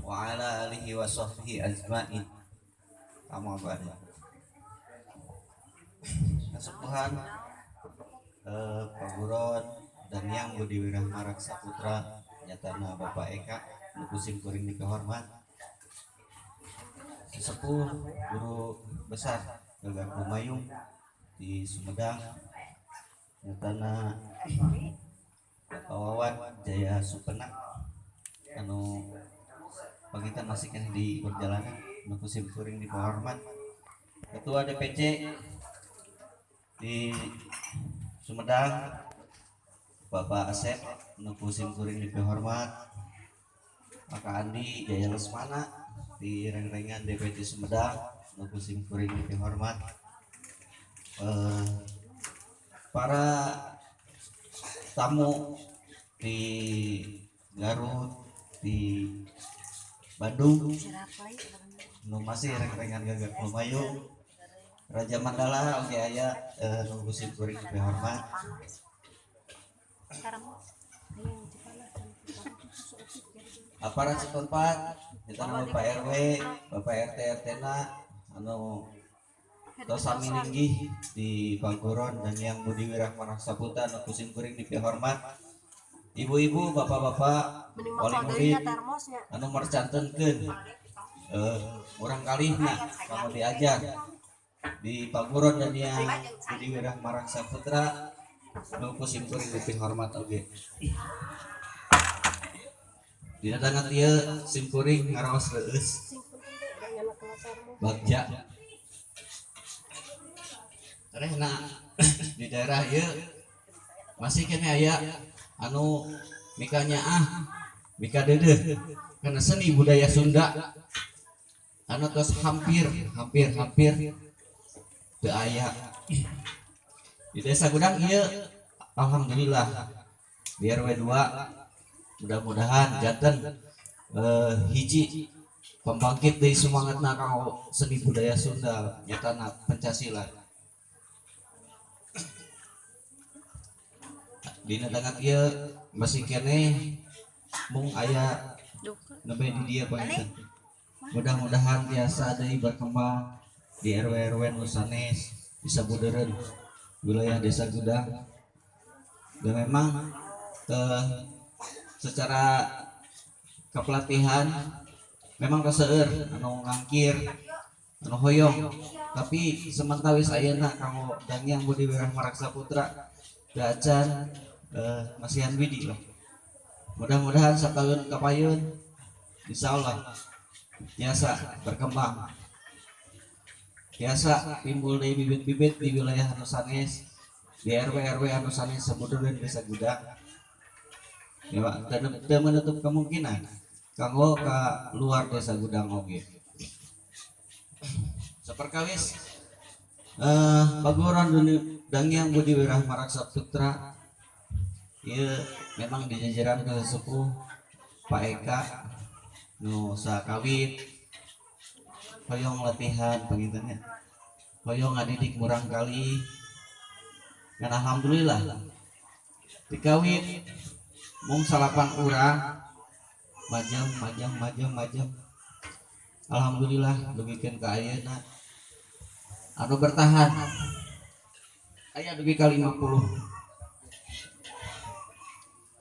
wa ala alihi wa sahbihi ajmain. Amma ba'd. Kesubuhan Paguron dan yang Budi Wirahma Raksa Putra nyatana Bapak Eka nukusim kuring dikehormat sesepuh guru besar Gagak Lumayung di Sumedang nyatana Wawan Jaya Supena anu pagitan masih kan di perjalanan nukusim kuring dikehormat Ketua DPC di Sumedang Bapak Asep nukusim kuring dikehormat Maka Andi Jaya Lesmana di reng-rengan DPC Sumedang nukusim kuring dikehormat para tamu di Garut di Bandung nu masih reng-rengan Gagak Lumayung Raja Mandala oge aya nukusim kuring dikehormat aparat setempat kita nama Pak RW, Bapak RT RT-na anu tos sami linggih di Paguron dan yang Budi Wirahma Raksa Putra nukusim kuring dikehormat ibu-ibu, bapak-bapak, wali murid anu mercantenkeun urang kalihna kamu diajar di Paguron dan yang Budi Wirahma Raksa Putra nukusim kuring dikehormat oge. Dina tangan dia simkuring ngaraos reus bagja rehna di daerah ieu masih kene aya anu mikanya mika deudeuh kana seni budaya Sunda anu tos hampir teu aya di desa Gudang ieu alhamdulillah di RW 2 mudah-mudahan janten hiji pembangkit dari semangatna kanggo seni budaya Sunda nyatana Pancasila dina tangan ieu masih kene mung aya nembe di dieu panginten mudah-mudahan biasa deui berkembang di RW-RW nu sanes bisa budeureun wilayah desa Gudang dan memang secara kepelatihan memang kaseueur anu ngangkir anu hoyong tapi semantawis ayeuna kanggo Dangyang Budi Wirahma Raksa Putra gaacan masihan widi lah mudah-mudahan sataun kapayun insyaallah biasa berkembang biasa timbul dari bibit-bibit di wilayah anu sanes di RW anu sanes sabudeureun desa Gudang ya Pak, dan menutup kemungkinan kanggo ka luar desa Gudang oge. Saperkawis Paguron Dangyang Budi Wirahma Raksa Putra ieu memang di jajaran sesepuh Pak Eka nu sakawit hoyong latihan pangintennya hoyong ngadidik murang kali dan alhamdulillah dikawit mung 8 urang majang alhamdulillah dugikeun ka ayeuna anu bertahan aya dugi ka 50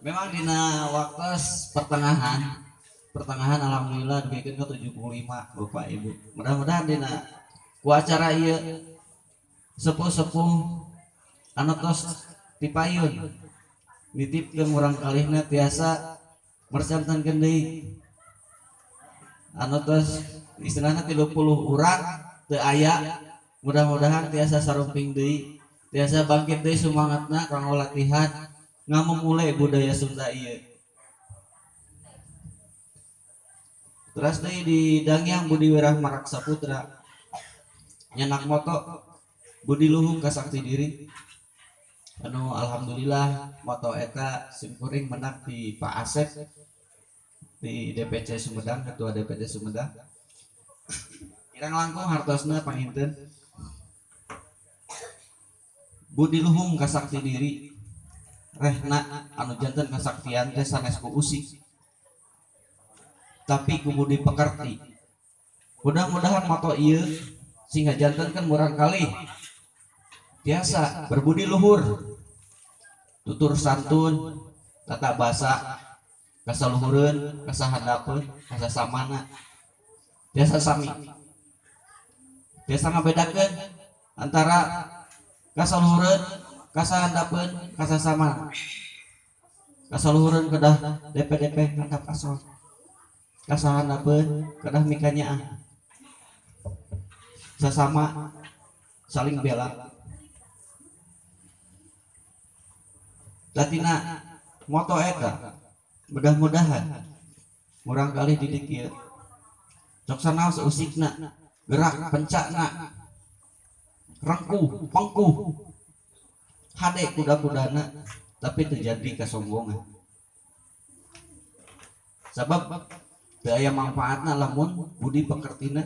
memang dina waktos pertengahan alhamdulillah dugikeun ka 75 Bapak Ibu mudah-mudahan dina ku acara ieu sepuh-sepuh anu tos dipayun nitipkeun urang kalihna tiasa mercantenkeun deui anu tos istilahna 30 urang teu aya mudah-mudahan tiasa sarumping deui tiasa bangkit deui semangatna kanggo latihan ngamumule budaya Sunda ieu terus deui di Dangyang Budi Wirahma Raksa Putra nyenak moto Budi Luhung Kasakti Diri anu alhamdulillah moto eta simkuring menang di Pak Asep di DPC Sumedang ketua DPC Sumedang kirang langkung hartosna panginten Budi Luhung Kasakti Diri rehna anu janten kasaktian teh sanes ku usik tapi ku budi pekerti. Mudah-mudahan moto ieu sehingga jantan kan murang kali biasa berbudi luhur, tutur santun, tata basa, kasaluhureun, kasahandapeun, kasasamana, biasa sami. Biasa ngabedakeun antara kasaluhureun, kasahandapeun, kasasamana. Kasaluhureun kedah DP handap asal. Kasahandapeun kedah mikanyaan. Sesama saling bela. Tatina moto eta mudah-mudahan murang kali didik ieu sok sanaos usikna gerak pencakna rengkuh pengkuh hade kuda-kudana tapi terjadi kesombongan sabab teu aya manfaatna lamun budi pekertina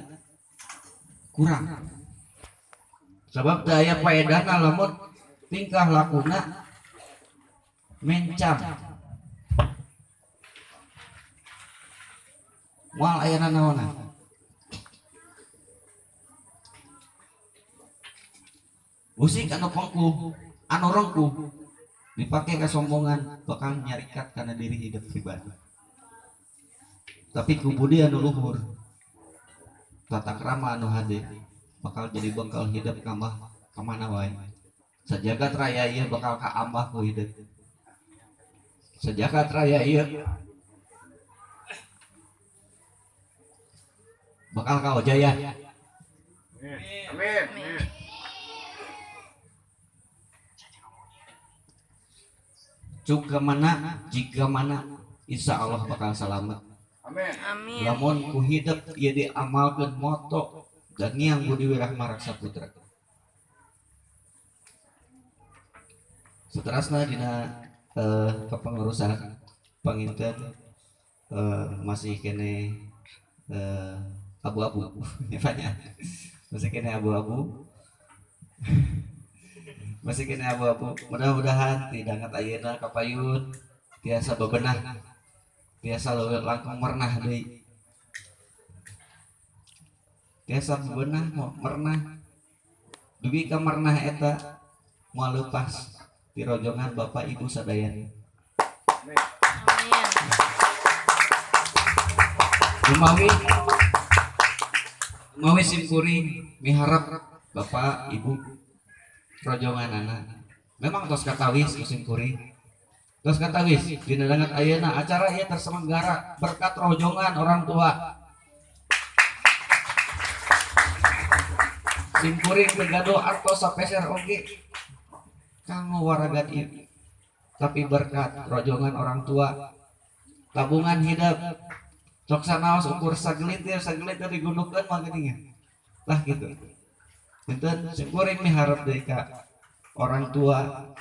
kurang sabab teu aya paedahna lamun tingkah lakuna mencam moal aya nanaonna musik anu pengkuh anu rengkuh dipakai kesombongan bakal nyarikat karena diri hidup pribadi tapi kubudi anu luhur tata krama anu hade bakal jadi bekal hidup kamana wae sajagat raya ieu bakal kaambah ku hidup sejagat raya ieu bakal kaojaya amin juga mana jika mana insya Allah bakal selamat amin lamun ku hidup ieu diamalkeun moto dan yang budi wirahma raksa putra seterusnya dina kepengurusan panginten masih kene abu-abu masih kene abu-abu masih kene abu-abu mudah-mudahan tidak ngat ayeuna kapayun tiasa bebenah tiasa langkung mernah deui tiasa bebenah mernah dugi ka mernah eta moal leupas di rojongan Bapak Ibu sadayana Umawi simpuri miharap Bapak Ibu rojongan anak memang tos katawis simpuri tos katawis dina dangat ayeuna acara ieu terselenggara berkat rojongan orang tua simpuri megado artos sapeser oge kanggo waragan ieu tapi berkat rojongan orang tua tabungan hidup sok sanaos ukur sagelintir digundukeun mah geuning tah gitu enten syukuring miharep deui ka orang tua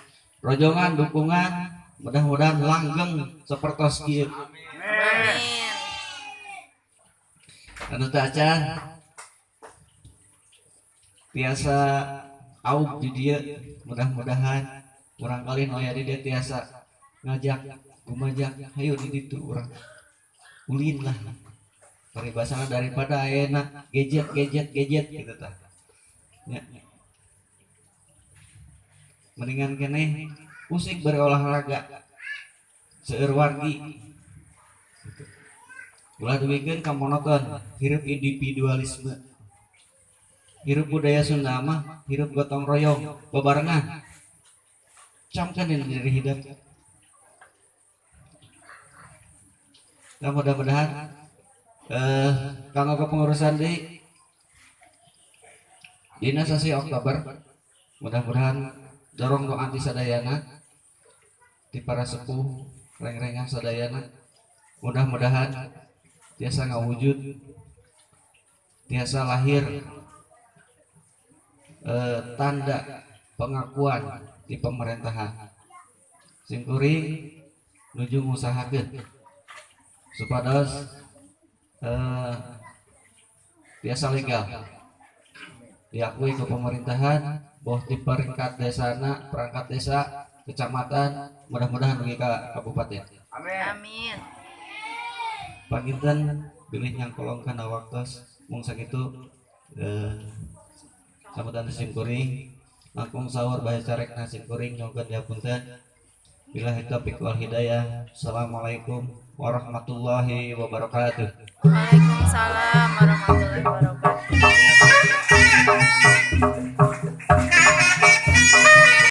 rojongan dukungan mudah-mudahan langgeng sapertos kieu amin anu teu acan tiasa aub di dieu mudah-mudahan urang kali nu aya di dieu tiasa ngajak gumajak hayu di ditu urang ulin lah paribasana daripada ayeuna gadget gitu tah ya. Mendingan keneh usik berolahraga seueur wargi gitu. Ulah duwikeun ka monoton hirup individualisme hirup budaya Sunda mah hirup gotong royong bebarengan camkeun diri hidup dan mudah-mudahan kanggo kepengurusan di dina sasi Oktober mudah-mudahan dorong doa anti sadayana di para sepuh reng-rengan sadayana mudah-mudahan tiasa ngawujud tiasa lahir tanda pengakuan di pemerintahan singkuring nuju ngusahakeun supados tiasa legal diakui ke pemerintahan boh di peringkat desana perangkat desa kecamatan mudah-mudahan bagi ka kabupaten amin Panginten pilih yang kolong kana waktos mung sakitu sambutan sim kuring langkung sahur bae carekna sim kuring nyugun diapunten. Billahi taufiq wal hidayah. Assalamualaikum warahmatullahi wabarakatuh. Waalaikumsalam warahmatullahi